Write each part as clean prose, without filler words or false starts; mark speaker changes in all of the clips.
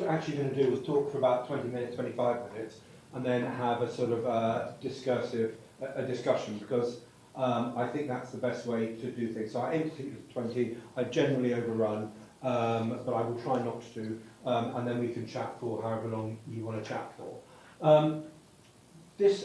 Speaker 1: actually going to do was talk for about 20 minutes, 25 minutes, and then have a sort of discussion, because I think that's the best way to do things. So I aim to keep it to 20. I generally overrun, but I will try not to, and then we can chat for however long you want to chat for.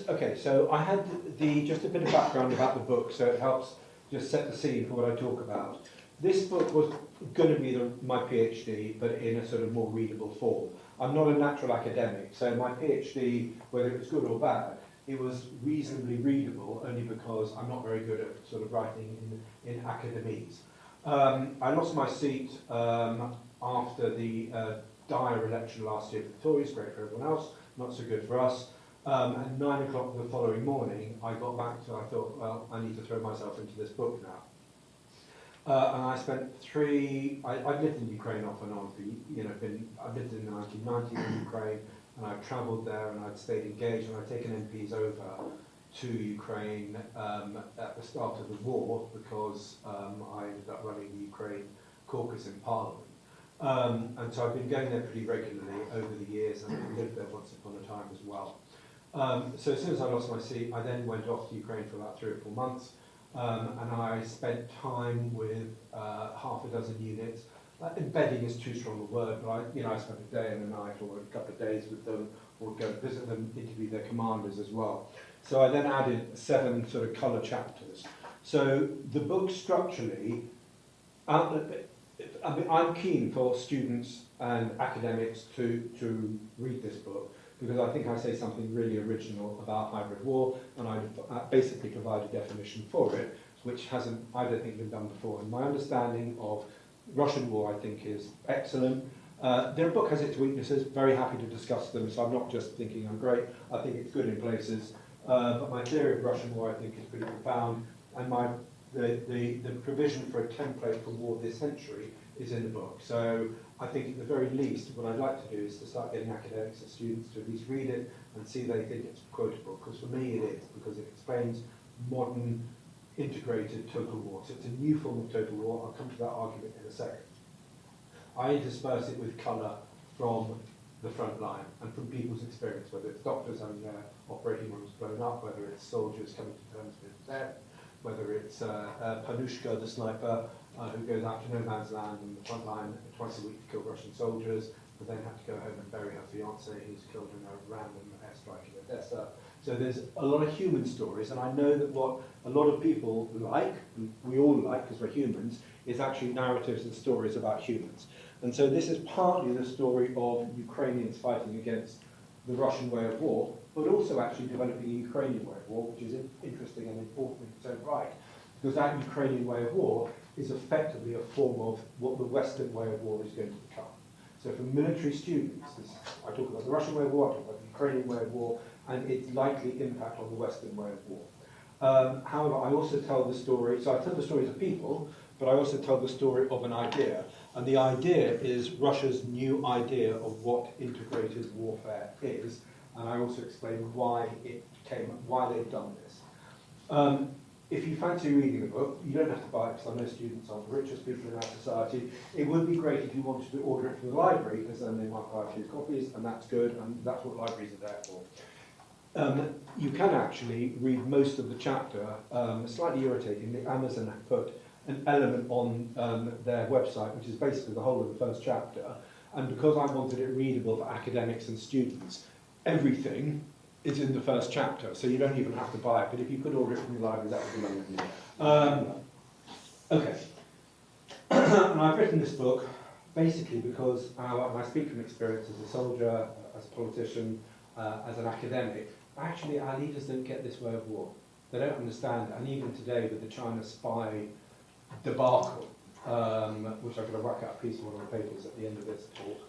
Speaker 1: Okay, so I had just a bit of background about the book, so it helps just set the scene for what I talk about. This book was going to be my PhD, but in a sort of more readable form. I'm not a natural academic, so my PhD, whether it was good or bad, it was reasonably readable, only because I'm not very good at sort of writing in academies. I lost my seat after the dire election last year for the Tories, great for everyone else, not so good for us. At 9 o'clock the following morning, I got back to, I thought, well, I need to throw myself into this book now. And I spent I've lived in Ukraine off and on for, I've lived in the 1990s in Ukraine, and I've travelled there and I'd stayed engaged, and I'd taken MPs over to Ukraine at the start of the war, because I ended up running the Ukraine caucus in Parliament. And so I've been going there pretty regularly over the years, and I lived there once upon a time as well. So as soon as I lost my seat, I then went off to Ukraine for about 3 or 4 months, and I spent time with half a dozen units. Embedding is too strong a word, but I spent a day and a night or a couple of days with them, or go visit them, interview their commanders as well. So I then added 7 sort of colour chapters. So the book structurally, I'm keen for students and academics to read this book, because I think I say something really original about hybrid war, and I basically provide a definition for it, which hasn't, I don't think, been done before. And my understanding of Russian war, I think, is excellent. Their book has its weaknesses, very happy to discuss them, so I'm not just thinking I'm great, I think it's good in places. But my theory of Russian war, I think, is pretty profound, and the provision for a template for war this century is in the book. So I think at the very least, what I'd like to do is to start getting academics and students to at least read it and see they think it's quotable, because for me it is, because it explains modern integrated total war. So it's a new form of total war. I'll come to that argument in a second. I intersperse it with colour from the front line and from people's experience, whether it's doctors having their operating rooms blown up, whether it's soldiers coming to terms with death, whether it's Panushka, the sniper, who goes out to no man's land on the front line twice a week to kill Russian soldiers, but then have to go home and bury her fiancé who's killed in a random airstrike in Odessa. So there's a lot of human stories, and I know that what a lot of people like, and we all like because we're humans, is actually narratives and stories about humans. And so this is partly the story of Ukrainians fighting against the Russian way of war, but also actually developing a Ukrainian way of war, which is interesting and important in its own right, because that Ukrainian way of war is effectively a form of what the Western way of war is going to become. So for military students, I talk about the Russian way of war, I talk about the Ukrainian way of war, and its likely impact on the Western way of war. However, I also tell the story, so I tell the stories of people, but I also tell the story of an idea. And the idea is Russia's new idea of what integrated warfare is, and I also explain why they've done this. If you fancy reading the book, you don't have to buy it, because I know students aren't the richest people in our society. It would be great if you wanted to order it from the library, because then they might buy a few copies, and that's good, and that's what libraries are there for. You can actually read most of the chapter. Slightly irritatingly, Amazon have put an element on their website, which is basically the whole of the first chapter, and because I wanted it readable for academics and students, everything is in the first chapter, so you don't even have to buy it, but if you could order it from the library, that would be lovely. Okay. And I've written this book basically because I speak from experience as a soldier, as a politician, as an academic. Actually, our leaders don't get this way of war. They don't understand it, and even today with the China spy debacle, which I'm going to whack out a piece of one of the papers at the end of this talk,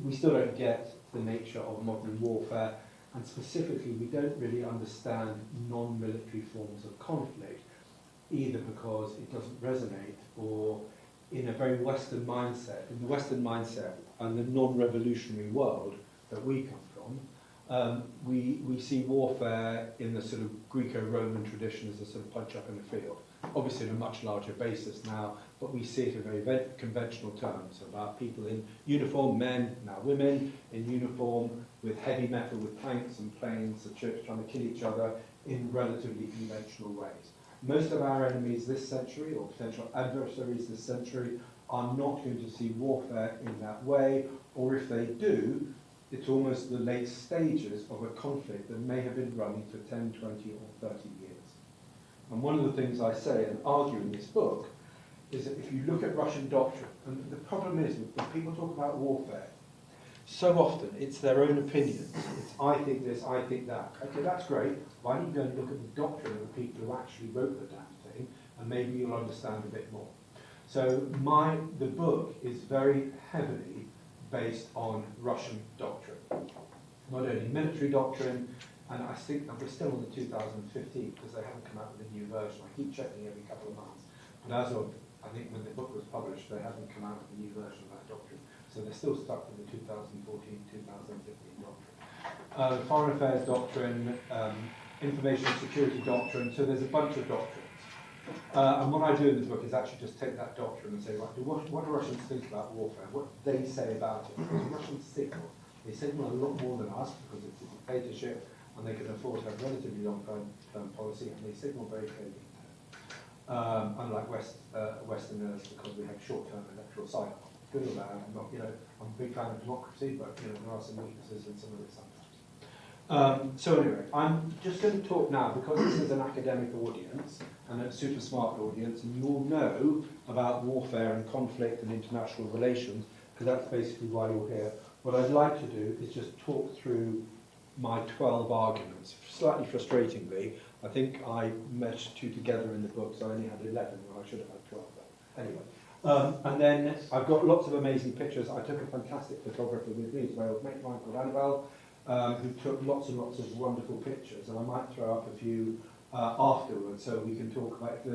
Speaker 1: we still don't get the nature of modern warfare, and specifically we don't really understand non-military forms of conflict, either because it doesn't resonate or in a very Western mindset. In the Western mindset and the non-revolutionary world that we come from, we see warfare in the sort of Greco-Roman tradition as a sort of punch up in the field. obviously on a much larger basis now, but we see it in very conventional terms about people in uniform, men, now women, in uniform with heavy metal, with tanks and planes, the church trying to kill each other in relatively conventional ways. Most of our enemies this century, or potential adversaries this century, are not going to see warfare in that way, or if they do, it's almost the late stages of a conflict that may have been running for 10, 20 or 30 years. And one of the things I say and argue in this book is that if you look at Russian doctrine, and the problem is when people talk about warfare, so often it's their own opinions. It's I think this, I think that. Okay, that's great. Why don't you go and look at the doctrine of the people who actually wrote the damn thing, and maybe you'll understand a bit more. So the book is very heavily based on Russian doctrine. Not only military doctrine, and I think that we're still on the 2015 because they haven't come out with a new version. I keep checking every couple of months. But as of, I think when the book was published, they haven't come out with a new version of that doctrine. So they're still stuck with the 2014-2015 doctrine. Foreign affairs doctrine, information security doctrine, so there's a bunch of doctrines. And what I do in the book is actually just take that doctrine and say, right, what do Russians think about warfare? What do they say about it? Because Russians signal. They signal a lot more than us because it's a dictatorship and they can afford to have relatively long-term policy, and they signal very clearly. Unlike Westerners, because we have short-term electoral cycle. Good or bad, I'm a big fan of democracy, but there are some weaknesses in some of it sometimes. So anyway, I'm just going to talk now, because this is an academic audience and a super smart audience, and you all know about warfare and conflict and international relations, because that's basically why you're here. What I'd like to do is just talk through my 12 arguments. Slightly frustratingly, I think I meshed 2 together in the book, so I only had 11, when I should have had 12. But anyway. And then I've got lots of amazing pictures. I took a fantastic photographer with me, as well, a mate of mine called Annabelle, who took lots and lots of wonderful pictures, and I might throw up a few afterwards, so we can talk about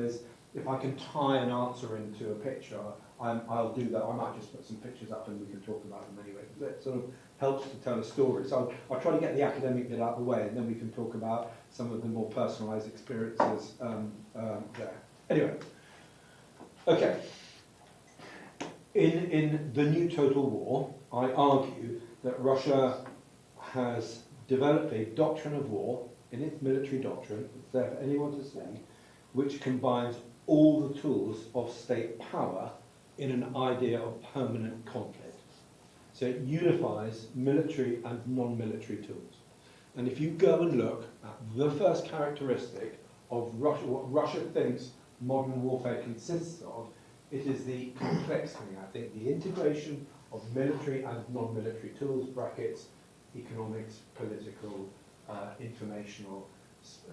Speaker 1: if I can tie an answer into a picture, I'll do that. I might just put some pictures up and we can talk about them anyway, because it sort of helps to tell a story. So I'll try to get the academic bit out of the way, and then we can talk about some of the more personalised experiences there. Anyway, okay. In the new total war, I argue that Russia has developed a doctrine of war in its military doctrine, it's there for anyone to see, which combines all the tools of state power in an idea of permanent conflict. So it unifies military and non-military tools. And if you go and look at the first characteristic of Russia, what Russia thinks modern warfare consists of, it is the complexity, I think, the integration of military and non-military tools, brackets, economics, political, informational,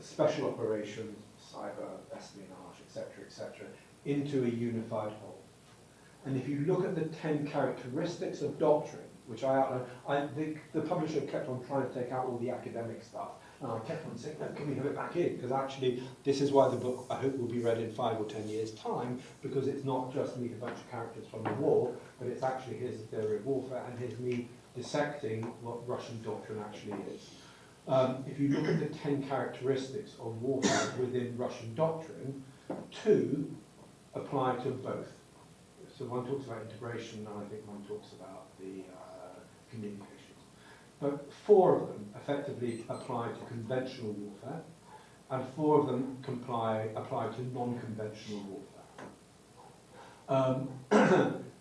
Speaker 1: special operations, cyber, espionage, etc., into a unified whole. And if you look at the 10 characteristics of doctrine, which I outlined, the publisher kept on trying to take out all the academic stuff, and I kept on saying, no, can we have it back in? Because actually, this is why the book, I hope, will be read in 5 or 10 years' time, because it's not just me, a bunch of characters from the war, but it's actually here's the theory of warfare, and here's me dissecting what Russian doctrine actually is. If you look at the 10 characteristics of warfare within Russian doctrine, 2 apply to both. So one talks about integration, and I think one talks about the communications. But 4 of them effectively apply to conventional warfare, and 4 of them apply to non-conventional warfare.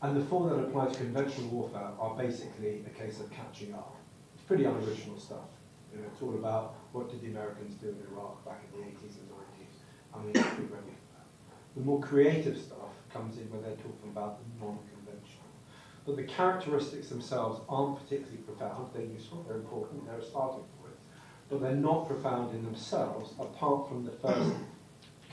Speaker 1: And the 4 that apply to conventional warfare are basically a case of catching up. It's pretty unoriginal stuff. It's all about what did the Americans do in Iraq back in the 80s and 90s, and we have to be ready for that. The more creative stuff comes in when they're talking about the non-conventional. But the characteristics themselves aren't particularly profound. They're useful, they're important, they're a starting point. But they're not profound in themselves, apart from the first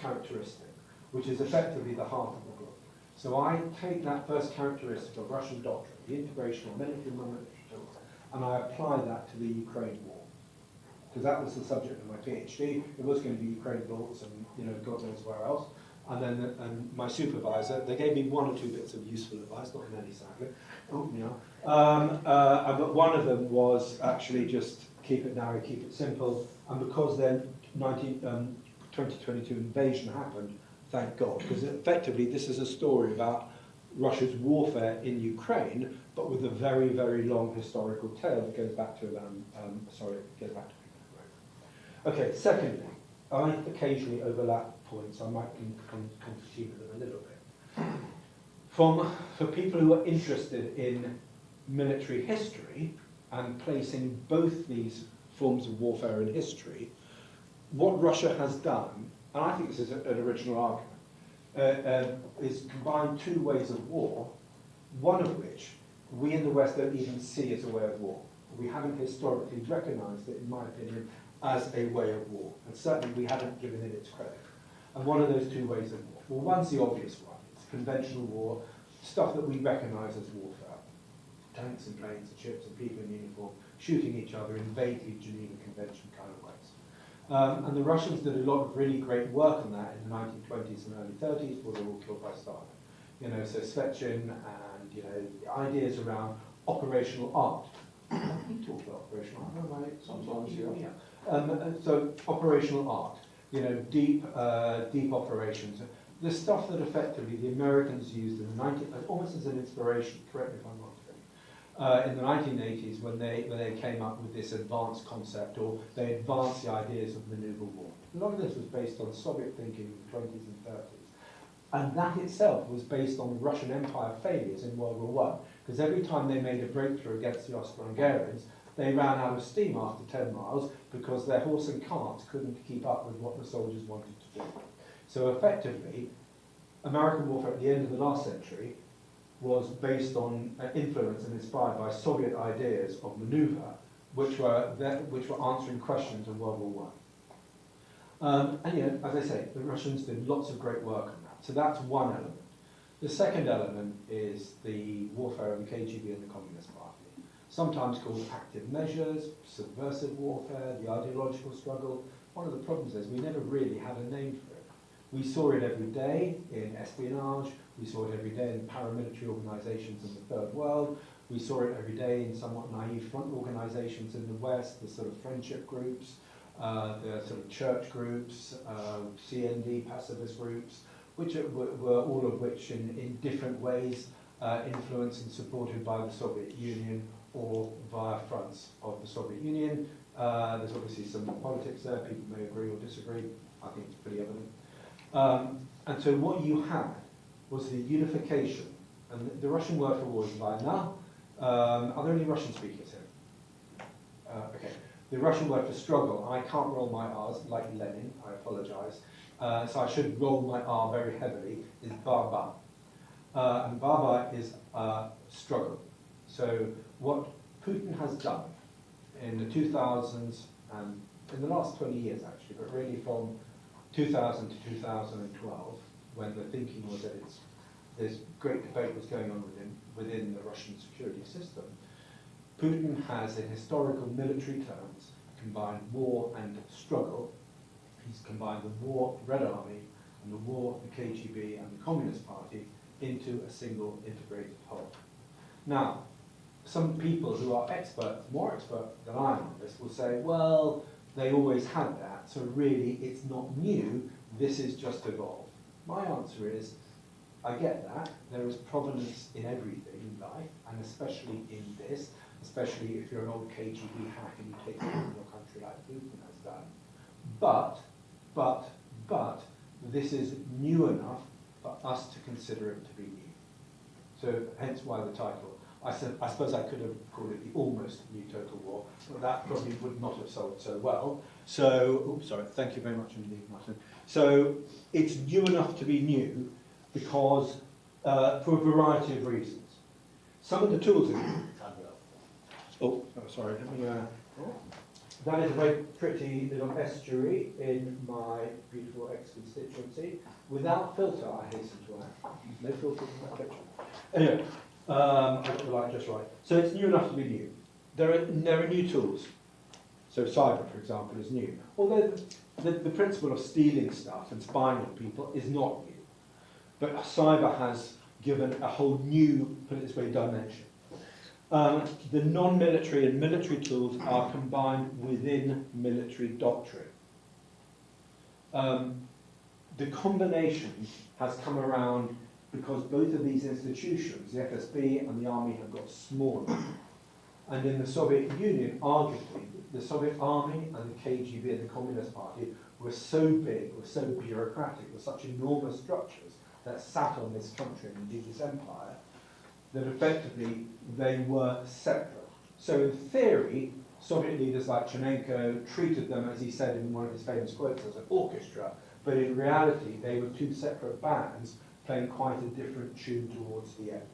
Speaker 1: characteristic, which is effectively the heart of the book. So I take that first characteristic of Russian doctrine, the integration of military and non-military tools, and I apply that to the Ukraine war. Because that was the subject of my PhD. It was going to be Ukraine bullets and God knows where else. And then my supervisor, they gave me 1 or 2 bits of useful advice, not many sadly. But one of them was actually just keep it narrow, keep it simple. And because then 2022 invasion happened, thank God, because effectively this is a story about Russia's warfare in Ukraine, but with a very, very long historical tale that goes back to Okay, secondly, I occasionally overlap points. I might consume them a little bit. For people who are interested in military history and placing both these forms of warfare in history, what Russia has done, and I think this is an original argument, is combine two ways of war, one of which we in the West don't even see as a way of war. We haven't historically recognised it, in my opinion, as a way of war, and certainly we haven't given it its credit. And what are those two ways of war? Well, one's the obvious one. It's conventional war, stuff that we recognise as warfare. Tanks and planes and ships and people in uniform shooting each other in vaguely Geneva Convention kind of ways. And the Russians did a lot of really great work on that in the 1920s and early 30s before they were all killed by Stalin. You know, so Svechin and, you know, the ideas around operational art. We talk about operational art, don't I? Sometimes, yeah. So operational art, you know, deep operations. The stuff that effectively the Americans used in the almost as an inspiration, correct me if I'm wrong, in the 1980s when they came up with this advanced concept, or they advanced the ideas of maneuver war. A lot of this was based on Soviet thinking in the 20s and 30s. And that itself was based on the Russian Empire failures in World War I. Because every time they made a breakthrough against the Austro-Hungarians, they ran out of steam after 10 miles because their horse and carts couldn't keep up with what the soldiers wanted to do. So effectively, American warfare at the end of the last century was based on influence and inspired by Soviet ideas of maneuver, which were answering questions in World War I. And you know, as I say, the Russians did lots of great work on that. So that's one element. The second element is the warfare of the KGB and the Communist Party. Sometimes called active measures, subversive warfare, the ideological struggle. One of the problems is we never really had a name for it. We saw it every day in espionage, we saw it every day in paramilitary organizations in the Third World, we saw it every day in somewhat naive front organizations in the West, the sort of friendship groups, the sort of church groups, CND, pacifist groups, which were all of which in different ways influenced and supported by the Soviet Union or via fronts of the Soviet Union. There's obviously some politics there, people may agree or disagree, I think it's pretty evident. And so what you had was the unification, and the Russian word for war is vojna. Are there any Russian speakers here? Okay. The Russian word for struggle, I can't roll my R's like Lenin, I apologize. So I should roll my R very heavily, is barba. And barba is struggle. So what Putin has done in the 2000s, and in the last 20 years actually, but really from 2000 to 2012, when the thinking was that this great debate was going on within the Russian security system, Putin has, in historical military terms, combined war and struggle. He's combined the war, Red Army, and the war, the KGB, and the Communist Party into a single integrated whole. Now, some people who are experts, more expert than I am on this, will say, well, they always had that, so really it's not new, this is just evolved. My answer is, I get that, there is provenance in everything in life, and especially in this, especially if you're an old KGB hack and you take over your country like Putin has done. But, this is new enough for us to consider it to be new. So, hence why the title. I suppose I could have called it the almost new total war, but that probably would not have sold so well. So, oops, sorry, thank you very much indeed, Martin. So, it's new enough to be new because, for a variety of reasons. Some of the tools are new. Sorry, let me, that is a very pretty little estuary in my beautiful ex-constituency. Without filter, I hasten to add. No filter in that picture. Anyway, I got the light just right. So it's new enough to be new. There are new tools. So cyber, for example, is new. Although the principle of stealing stuff and spying on people is not new. But cyber has given a whole new, put it this way, dimension. The non-military and military tools are combined within military doctrine. the combination has come around because both of these institutions, the FSB and the army, have got smaller. And in the Soviet Union, arguably, the Soviet army and the KGB and the Communist Party were so big, were so bureaucratic, were such enormous structures that sat on this country and indeed this empire, that effectively they were separate. So in theory, Soviet leaders like Chernenko treated them, as he said in one of his famous quotes, as an orchestra, but in reality they were two separate bands playing quite a different tune towards the end.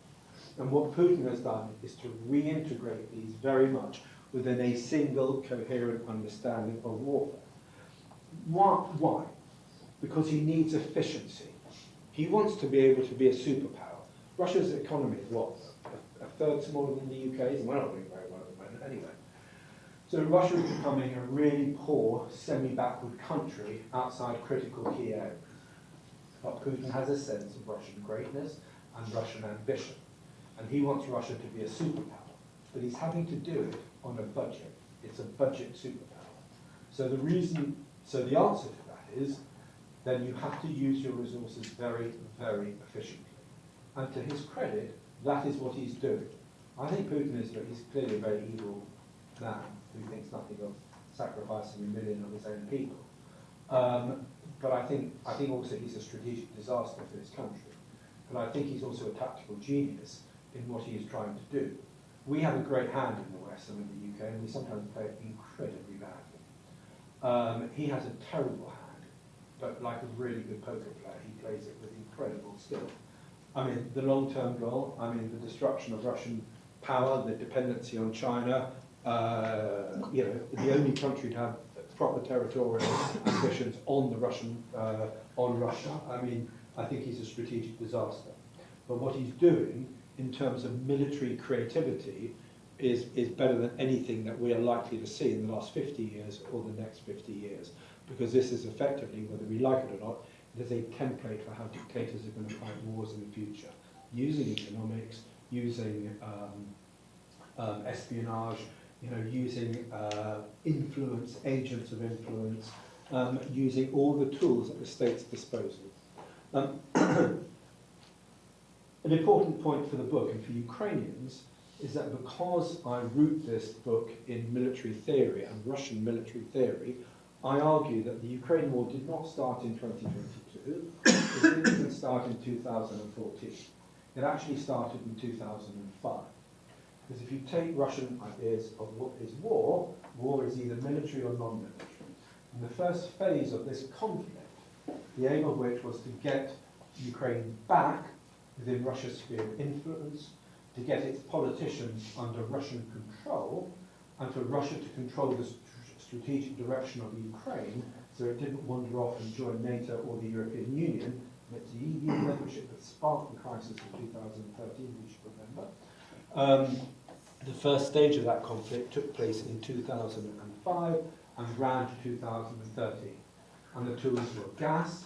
Speaker 1: And what Putin has done is to reintegrate these very much within a single coherent understanding of warfare. Why? Because he needs efficiency. He wants to be able to be a superpower. Russia's economy is what? A third smaller than the UK's, and we're not doing very well at the moment anyway. So Russia is becoming a really poor, semi-backward country outside critical key areas. But Putin has a sense of Russian greatness and Russian ambition. And he wants Russia to be a superpower. But he's having to do it on a budget. It's a budget superpower. So the answer to that is, then you have to use your resources very, very efficiently. And to his credit, that is what he's doing. I think Putin he's clearly a very evil man who thinks nothing of sacrificing 1 million of his own people. But I think also he's a strategic disaster for his country. But I think he's also a tactical genius in what he is trying to do. We have a great hand in the West and in the UK, and we sometimes play it incredibly badly. He has a terrible hand, but like a really good poker player, he plays it with incredible skill. I mean, the long-term goal, the destruction of Russian power, the dependency on China, the only country to have proper territorial ambitions on Russia. I think he's a strategic disaster. But what he's doing in terms of military creativity is better than anything that we are likely to see in the last 50 years or the next 50 years. Because this is effectively, whether we like it or not, it is a template for how dictators are going to fight wars in the future. Using economics, using espionage, using influence, agents of influence, using all the tools at the state's disposal. An important point for the book and for Ukrainians is that because I root this book in military theory and Russian military theory, I argue that the Ukraine war did not start in 2022, it didn't even start in 2014. It actually started in 2005. Because if you take Russian ideas of what is war, war is either military or non-military. And the first phase of this conflict, the aim of which was to get Ukraine back within Russia's sphere of influence, to get its politicians under Russian control, and for Russia to control the strategic direction of Ukraine, so it didn't wander off and join NATO or the European Union. And it's the EU membership that sparked the crisis of 2013, we should remember. The first stage of that conflict took place in 2005 and ran to 2013. And the tools were gas,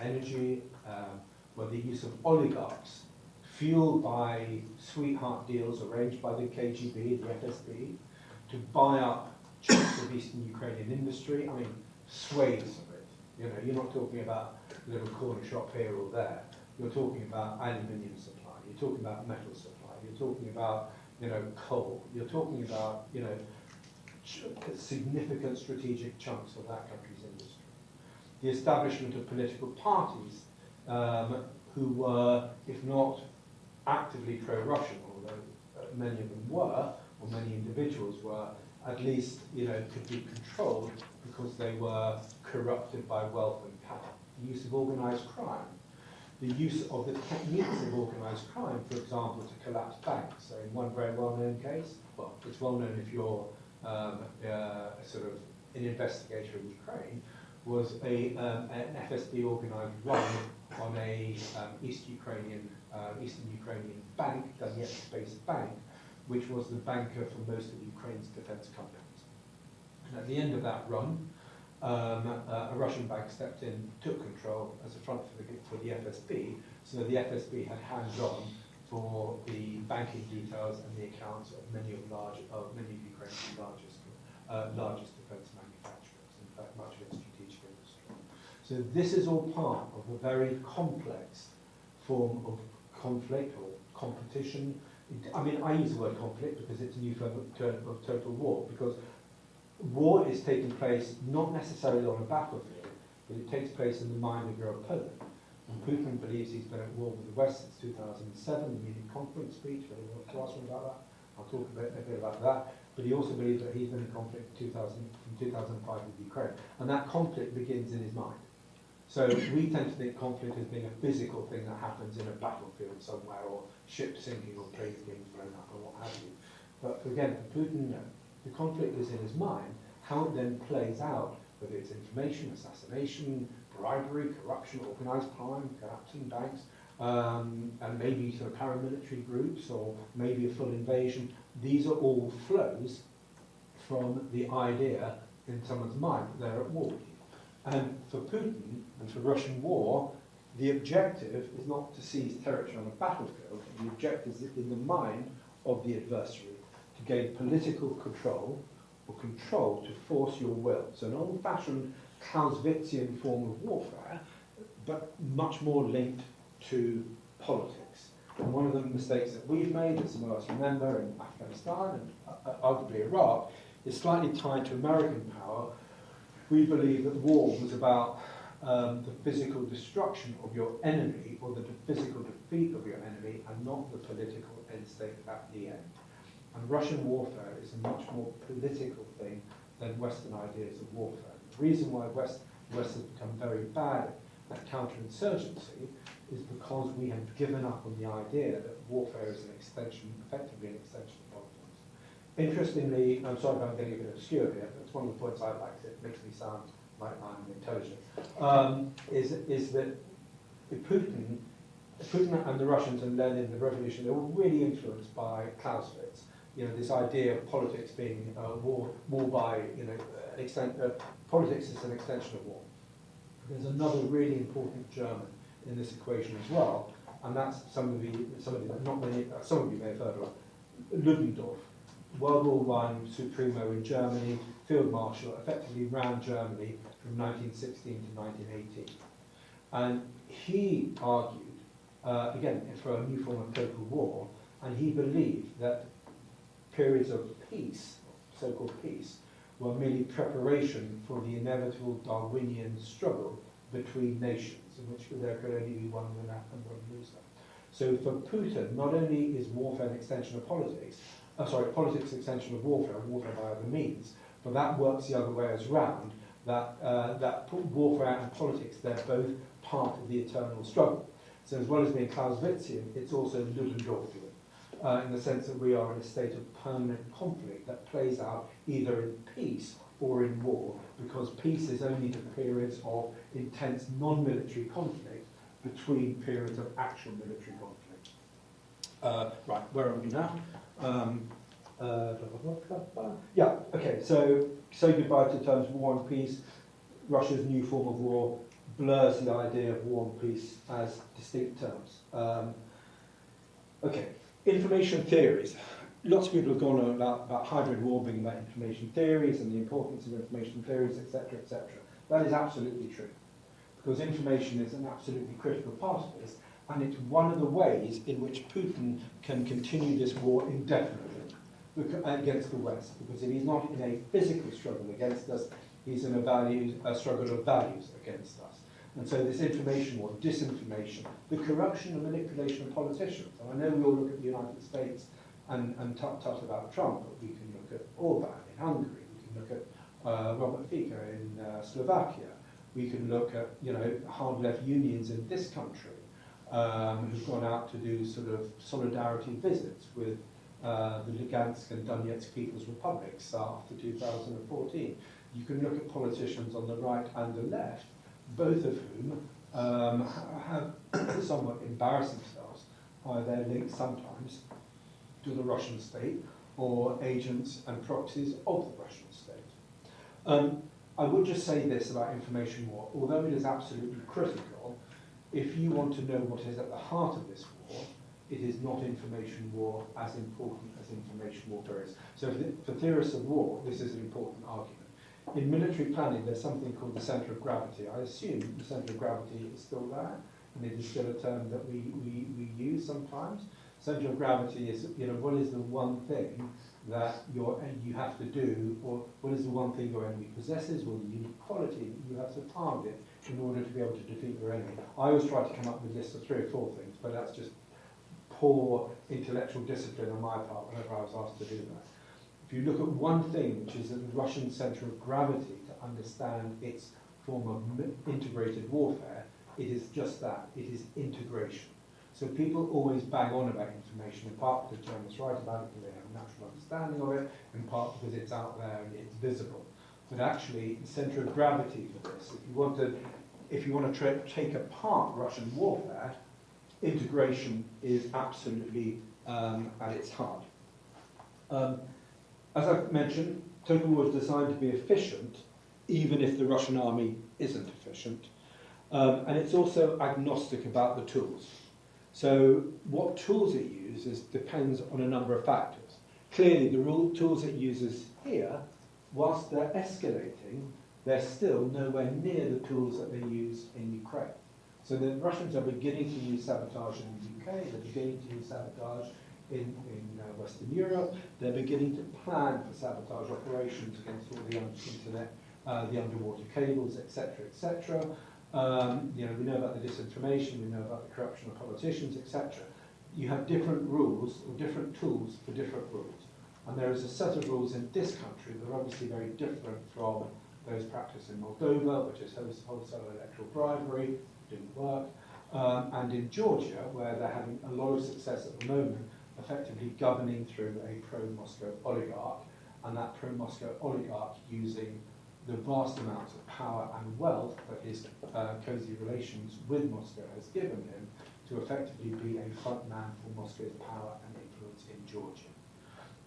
Speaker 1: energy, were the use of oligarchs, fueled by sweetheart deals arranged by the KGB, the FSB, to buy up chunks of Eastern Ukrainian industry, swathes of it. You're not talking about a little corner shop here or there. You're talking about aluminium supply. You're talking about metal supply. You're talking about, coal. You're talking about, significant strategic chunks of that country's industry. The establishment of political parties who were, if not actively pro-Russian, although many of them were, or many individuals were, at least could be controlled because they were corrupted by wealth and power. The use of organised crime, the use of the techniques of organised crime, for example, to collapse banks. So in one very well-known case, well, it's well-known if you're sort of an investigator in Ukraine, was an FSB organised run on a Eastern Ukrainian bank, Donetsk-based bank, which was the banker for most of Ukraine's defence companies. And at the end of that run, a Russian bank stepped in, took control as a front for the FSB, so the FSB had hands-on for the banking details and the accounts of many of Ukraine's largest defence manufacturers, in fact much of its strategic industry. So this is all part of a very complex form of conflict or competition. I mean, I use the word conflict because it's a new form of total war, because war is taking place not necessarily on a battlefield, but it takes place in the mind of your opponent. And Putin believes he's been at war with the West since 2007, the Munich conference speech. If anyone wants to ask me about that, I'll talk a bit about that. But he also believes that he's been in conflict from 2005 with Ukraine. And that conflict begins in his mind. So we tend to think conflict as being a physical thing that happens in a battlefield somewhere, or ships sinking, or planes being blown up, or what have you. But again, for Putin, no. The conflict is in his mind. How it then plays out, whether it's information, assassination, bribery, corruption, organised crime, collapsing banks, and maybe sort of paramilitary groups, or maybe a full invasion. These are all flows from the idea in someone's mind that they're at war with you. And for Putin and for Russian war, the objective is not to seize territory on a battlefield. The objective is in the mind of the adversary to gain political control, or control to force your will. So an old-fashioned Clausewitzian form of warfare, but much more linked to politics. And one of the mistakes that we've made, as some of us remember, in Afghanistan and arguably Iraq, is slightly tied to American power. We believe that war was about the physical destruction of your enemy, or the physical defeat of your enemy, and not the political end state at the end. And Russian warfare is a much more political thing than Western ideas of warfare. The reason why West has become very bad at counterinsurgency is because we have given up on the idea that warfare is an extension, effectively an extension of politics. Interestingly, I'm sorry if I'm getting a bit obscure here, but it's one of the points I like, it makes me sound like I'm intelligent, is that Putin and the Russians and Lenin, the revolution, they were really influenced by Clausewitz. You know, this idea of politics being war by, politics is an extension of war. There's another really important German in this equation as well, and that's some of you may have heard of, Ludendorff, World War I supremo in Germany, field marshal, effectively ran Germany from 1916 to 1918. And he argued, again, for a new form of total war, and he believed that periods of peace, so-called peace, were merely preparation for the inevitable Darwinian struggle between nations, in which there could only be one winner and one loser. So for Putin, not only is warfare an extension of politics, politics an extension of warfare, and warfare by other means, but that works the other way as round, that warfare and politics, they're both part of the eternal struggle. So as well as being Clausewitzian, it's also Ludendorffian. In the sense that we are in a state of permanent conflict that plays out either in peace or in war, because peace is only the periods of intense non-military conflict between periods of actual military conflict. Right, where are we now? Yeah, okay, so say goodbye to terms war and peace. Russia's new form of war blurs the idea of war and peace as distinct terms. Okay. Information theories. Lots of people have gone on about hybrid war being about information theories and the importance of information theories, etc., etc. That is absolutely true, because information is an absolutely critical part of this, and it's one of the ways in which Putin can continue this war indefinitely against the West, because if he's not in a physical struggle against us, he's in a struggle of values against us. And so this information war, disinformation, the corruption and manipulation of politicians. And I know we all look at the United States and talk about Trump, but we can look at Orban in Hungary, we can look at Robert Fico in Slovakia, we can look at hard left unions in this country who've gone out to do sort of solidarity visits with the Lugansk and Donetsk People's Republics after 2014. You can look at politicians on the right and the left, both of whom have somewhat embarrassed themselves by their links sometimes to the Russian state or agents and proxies of the Russian state. I would just say this about information war. Although it is absolutely critical, if you want to know what is at the heart of this war, it is not information war as important as information warfare is. So for theorists of war, this is an important argument. In military planning, there's something called the centre of gravity. I assume the centre of gravity is still there, and it is still a term that we use sometimes. Centre of gravity is, what is the one thing that you have to do, or what is the one thing your enemy possesses, or the unique quality that you have to target in order to be able to defeat your enemy. I always try to come up with a list of 3 or 4 things, but that's just poor intellectual discipline on my part whenever I was asked to do that. If you look at one thing, which is the Russian centre of gravity, to understand its form of integrated warfare, it is just that. It is integration. So people always bang on about information, in part because Germans write about it, because they have a natural understanding of it, in part because it's out there and it's visible. But actually, the centre of gravity for this, if you want to take apart Russian warfare, integration is absolutely at its heart. As I've mentioned, total war is designed to be efficient, even if the Russian army isn't efficient. And it's also agnostic about the tools. So what tools it uses depends on a number of factors. Clearly, the tools it uses here, whilst they're escalating, they're still nowhere near the tools that they use in Ukraine. So the Russians are beginning to use sabotage in the UK, they're beginning to use sabotage in Western Europe, they're beginning to plan for sabotage operations against all the internet, the underwater cables, etc., etc. We know about the disinformation, we know about the corruption of politicians, etc. You have different rules or different tools for different rules. And there is a set of rules in this country that are obviously very different from those practiced in Moldova, which is wholesale electoral bribery, didn't work, and in Georgia, where they're having a lot of success at the moment, effectively governing through a pro-Moscow oligarch, and that pro-Moscow oligarch using the vast amounts of power and wealth that his cosy relations with Moscow has given him to effectively be a front man for Moscow's power and influence in Georgia.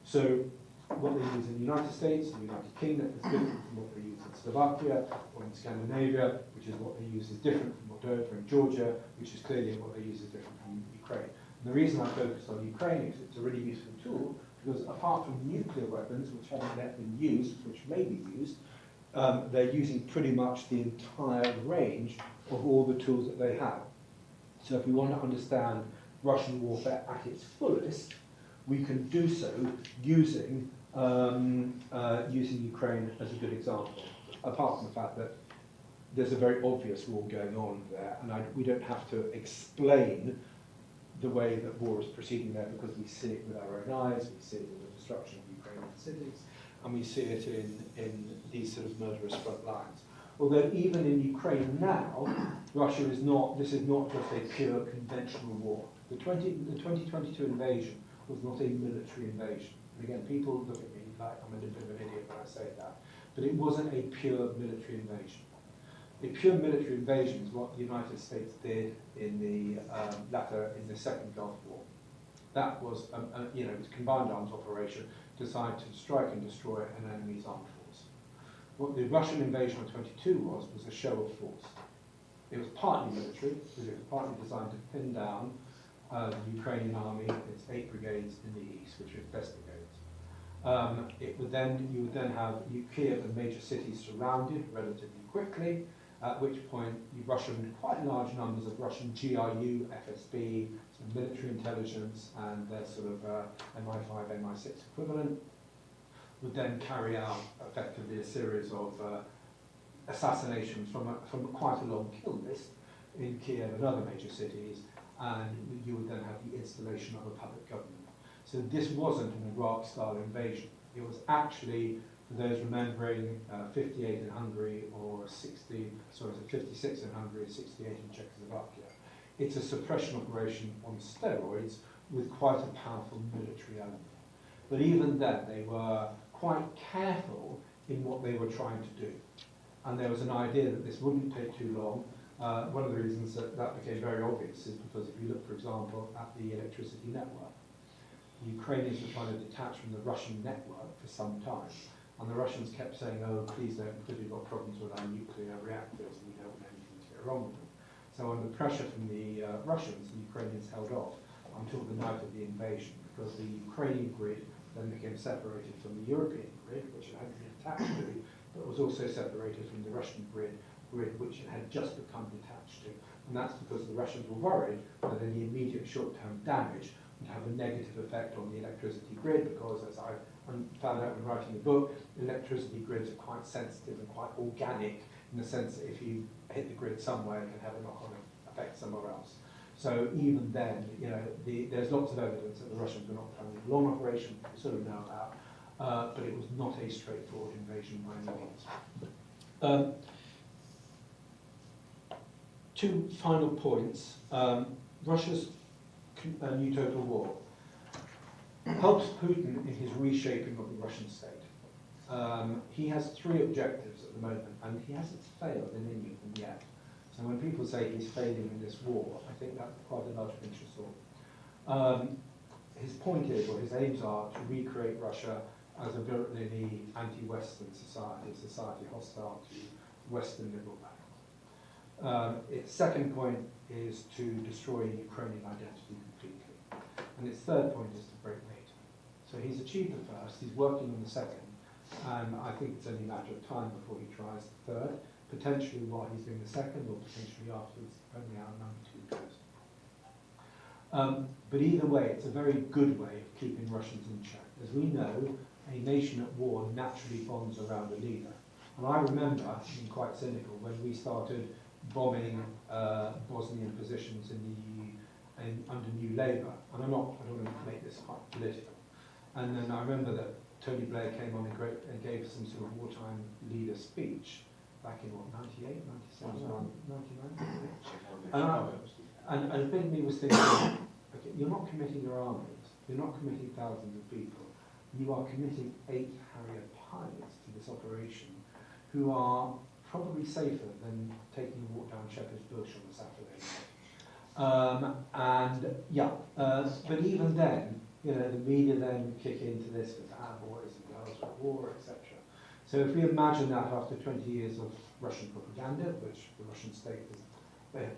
Speaker 1: So what they use in the United States, the United Kingdom, is different from what they use in Slovakia or in Scandinavia, which is what they use is different from Moldova and Georgia, which is clearly what they use is different from Ukraine. And the reason I focused on Ukraine is it's a really useful tool, because apart from nuclear weapons, which haven't yet been used, which may be used, they're using pretty much the entire range of all the tools that they have. So if we want to understand Russian warfare at its fullest, we can do so using Ukraine as a good example, apart from the fact that there's a very obvious war going on there, and we don't have to explain the way that war is proceeding there, because we see it with our own eyes, we see it in the destruction of Ukrainian cities, and we see it in these sort of murderous front lines. Although even in Ukraine now, this is not just a pure conventional war. The 2022 invasion was not a military invasion. And again, people look at me like I'm a little bit of an idiot when I say that, but it wasn't a pure military invasion. A pure military invasion is what the United States did in the Second Gulf War. That was, it was a combined arms operation designed to strike and destroy an enemy's armed force. What the Russian invasion of 22 was a show of force. It was partly military, because it was partly designed to pin down the Ukrainian army, its 8 brigades in the east, which were its best brigades. You would then have Kiev and major cities surrounded relatively quickly, at which point quite large numbers of Russian GRU, FSB, some military intelligence, and their sort of MI5, MI6 equivalent, would then carry out effectively a series of assassinations from quite a long kill list in Kiev and other major cities, and you would then have the installation of a puppet government. So this wasn't an Iraq-style invasion. It was actually, for those remembering, 58 in Hungary or 56 in Hungary, 68 in Czechoslovakia. It's a suppression operation on steroids with quite a powerful military element. But even then, they were quite careful in what they were trying to do. And there was an idea that this wouldn't take too long. One of the reasons that became very obvious is because if you look, for example, at the electricity network, the Ukrainians were trying to detach from the Russian network for some time. And the Russians kept saying, oh, please don't, because we've got problems with our nuclear reactors and we don't want anything to go wrong with them. So under pressure from the Russians, the Ukrainians held off until the night of the invasion, because the Ukrainian grid then became separated from the European grid, which it had been attached to, but was also separated from the Russian grid, which it had just become detached to. And that's because the Russians were worried that any immediate short-term damage would have a negative effect on the electricity grid, because, as I found out when writing the book, electricity grids are quite sensitive and quite organic, in the sense that if you hit the grid somewhere, it can have a knock-on effect somewhere else. So even then, you know, there's lots of evidence that the Russians were not planning a long operation, we sort of know about, but it was not a straightforward invasion by any means. Two final points. Russia's new total war helps Putin in his reshaping of the Russian state. He has three objectives at the moment, and he hasn't failed in any of them yet. So when people say he's failing in this war, I think that's quite a large pinch of salt. His point is, or his aims are, to recreate Russia as a virulently anti-Western society, a society hostile to Western liberal values. Its second point is to destroy Ukrainian identity completely. And its third point is to break NATO. So he's achieved the first, he's working on the second, and I think it's only a matter of time before he tries the third, potentially while he's doing the second, or potentially afterwards, depending on how number two goes. But either way, it's a very good way of keeping Russians in check. As we know, a nation at war naturally bonds around a leader. And I remember, being quite cynical, when we started bombing Bosnian positions under New Labour, and I don't want to make this quite political. And then I remember that Tony Blair came on and gave some sort of wartime leader speech back in, what, 98, 97, 99? And a bit of me was thinking, okay, you're not committing your armies, you're not committing thousands of people, you are committing 8 Harrier pilots to this operation who are probably safer than taking a walk down Shepherd's Bush on a Saturday night. But even then, you know, the media then kick into this with boys and girls at war, etc. So if we imagine that after 20 years of Russian propaganda, which the Russian state is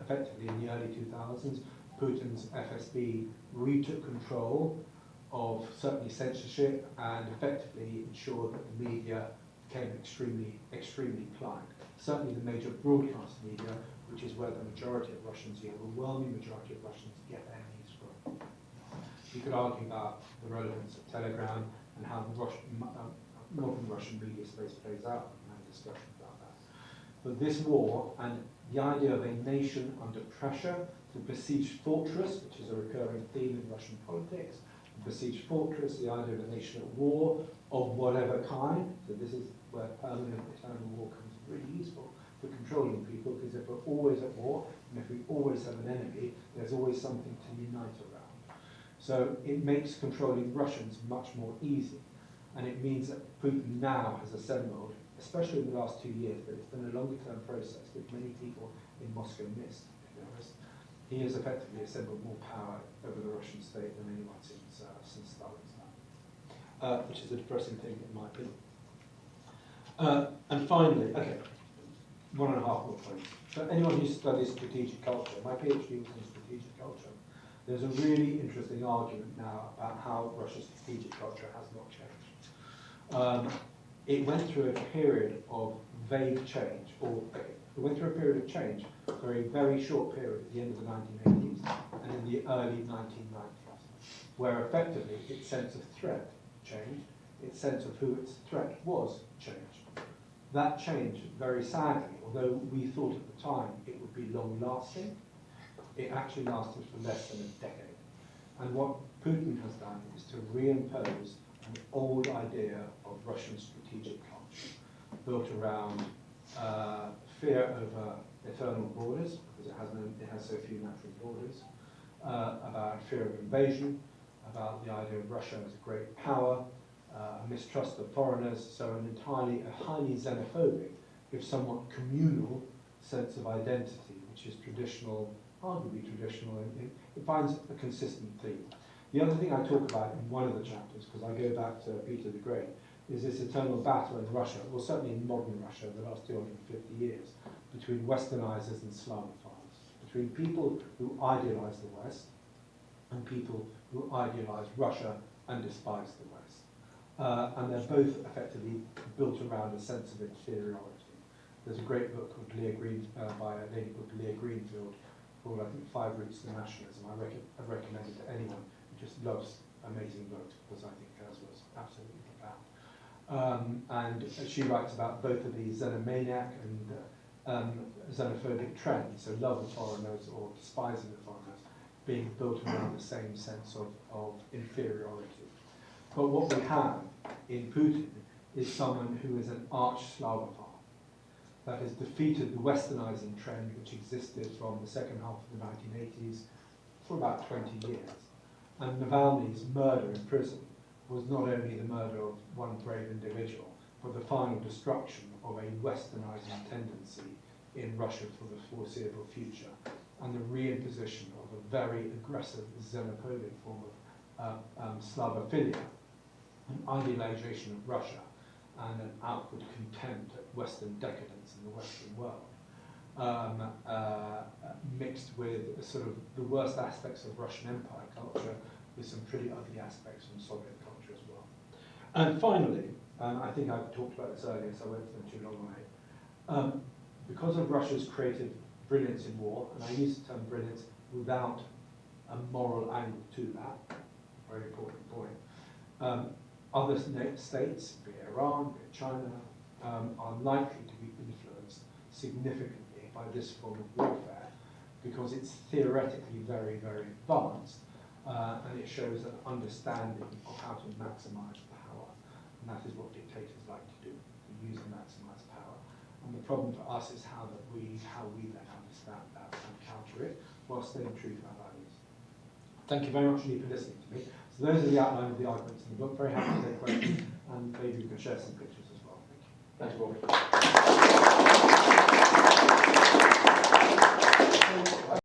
Speaker 1: effectively in the early 2000s, Putin's FSB retook control of certainly censorship and effectively ensured that the media became extremely pliant. Certainly the major broadcast media, which is where the majority of Russians, the overwhelming majority of Russians, get their news from. You could argue about the relevance of Telegram and how the northern Russian media space plays out, and have a discussion about that. But this war and the idea of a nation under pressure, the besieged fortress, which is a recurring theme in Russian politics, the besieged fortress, the idea of a nation at war of whatever kind. So this is where permanent eternal war comes really useful for controlling people, because if we're always at war, and if we always have an enemy, there's always something to unite around. So it makes controlling Russians much more easy. And it means that Putin now has assembled, especially in the last 2 years, but it's been a longer term process, which many people in Moscow missed, to be honest. He has effectively assembled more power over the Russian state than anyone since Stalin's time, which is a depressing thing in my opinion. And finally, okay, 1.5 more points. So anyone who studies strategic culture, my PhD was in strategic culture, there's a really interesting argument now about how Russia's strategic culture has not changed. It went through a period of vague change, it went through a period of change for a very short period at the end of the 1980s and in the early 1990s, where effectively its sense of threat changed, its sense of who its threat was changed. That change, very sadly, although we thought at the time it would be long-lasting, it actually lasted for less than a decade. And what Putin has done is to reimpose an old idea of Russian strategic culture, built around fear over eternal borders, because it has so few natural borders, about fear of invasion, about the idea of Russia as a great power, a mistrust of foreigners, so a highly xenophobic, if somewhat communal sense of identity, which is traditional, arguably traditional, and it finds a consistent theme. The other thing I talk about in one of the chapters, because I go back to Peter the Great, is this eternal battle in Russia, well certainly in modern Russia, the last 250 years, between westernizers and Slavophiles, between people who idealize the West and people who idealize Russia and despise the West. and they're both effectively built around a sense of inferiority. There's a great book called by a lady called Leah Greenfield called, I think, 5 Roots to Nationalism. I've recommended to anyone who just loves amazing books, because I think hers was absolutely profound. And she writes about both of these xenomaniac and xenophobic trends, so love of foreigners or despising of foreigners, being built around the same sense of inferiority. But what we have in Putin is someone who is an arch-Slavophile that has defeated the westernizing trend which existed from the second half of the 1980s for about 20 years. And Navalny's murder in prison was not only the murder of one brave individual, but the final destruction of a westernizing tendency in Russia for the foreseeable future, and the reimposition of a very aggressive xenophobic form of Slavophilia, an idealization of Russia, and an outward contempt at Western decadence in the Western world, mixed with sort of the worst aspects of Russian Empire culture, with some pretty ugly aspects from Soviet culture as well. And finally, I think I talked about this earlier, so I won't spend too long on it, because of Russia's creative brilliance in war, and I use the term brilliance without a moral angle to that, very important point, other states, be it Iran, be it China, are likely to be influenced significantly by this form of warfare, because it's theoretically very, very advanced, and it shows an understanding of how to maximize power. And that is what dictators like to do, to use and maximize power. And the problem for us is how we then understand that and counter it, while staying true to our values. Thank you very much indeed for listening to me. So those are the outline of the arguments in the book. Very happy to take questions, and maybe we can share some pictures as well. Thank you. Thanks, Rob.